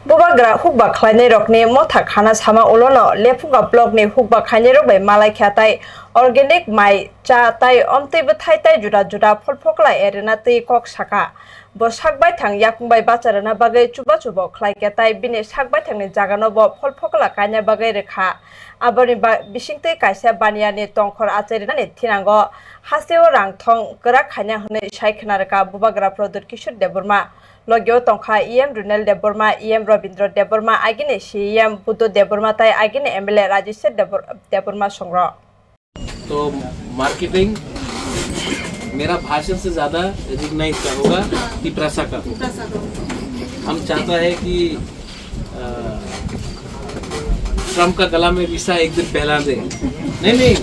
बुबाग्रा हुकबा खलायनाय रकनि मथा खाना सामा उलोनो लेफुगा ब्लकनि हुकबा खायनाय रक बै मालाय ख्याताय अर्गेनिक माइ चा ताय अमतैबो थाय ताय जुदा जुदा फलफकला एरेना तै कक साका bo sakbai thang yakungbai bacharana bagai chuba chuba khlai ketai bini sakbai thangni jagano bo folphokla kaina bagai rekha aboni bisingtei kaisa baniani tongkhor achairani thinango haseo rangthong kra khaina hne saikhnarka bubagra prodot kishor deborma logyo tongkha em runel deborma em robindro deborma agini cem budo deborma tai agini mla rajeshwar deborma songro तो marketing मेरा भाषण से ज़्यादा recognise क्या होगा कि प्रसा का हम चाहता है कि ट्रम्प का गला में रिसा एक दिन पहला दे नहीं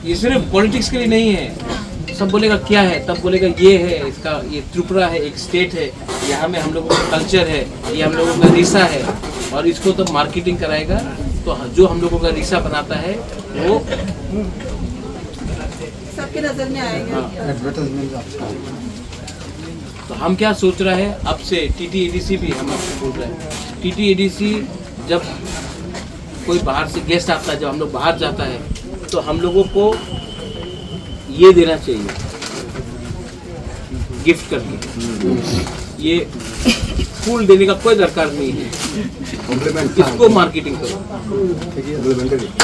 ये सिर्फ पॉलिटिक्स के लिए नहीं है सब बोलेगा क्या है तब बोलेगा ये है इसका ये त्रिपुरा है एक स्टेट है यहाँ में हम लोगों का कल्चर है ये हम लोगों का रिसा है और इसको तो मार्केटिंग कराएगा तो जो हम लोगों का रिसा बनाता है वो सबके नजर में आएगा तो हम क्या सोच रहे हैं अब से TTADC भी हम आपको बोल रहे हैं TTADC जब कोई बाहर से गेस्ट आता है जब हम लोग बाहर जाता है तो हम लोगों को ये देना चाहिए गिफ्ट करके ये फूल देने का कोई दरकार नहीं है इसको मार्केटिंग करो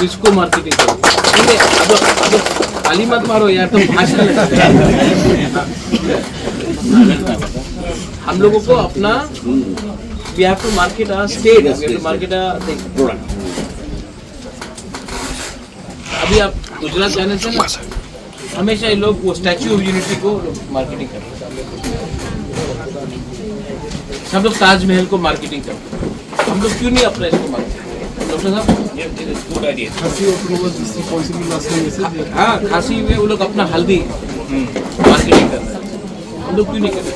इसको मार्केटिंग करो ठीक है अब खाली मत मारो यार तुम भाषण हम लोगों को अपना we have to market our state, we have to market our product. अभी आप गुजरात जाने से ना हमेशा ये लोग वो स्टैच्यू ऑफ यूनिटी को मार्केटिंग करते हैं सब लोग ताजमहल को मार्केटिंग करते हैं हम लोग क्यों नहीं अपना इसको मार्केटिंग डॉक्टर साहब हाँ खांसी में वो लोग अपना हल्दी मार्केटिंग करते हैं हम लोग क्यों नहीं करते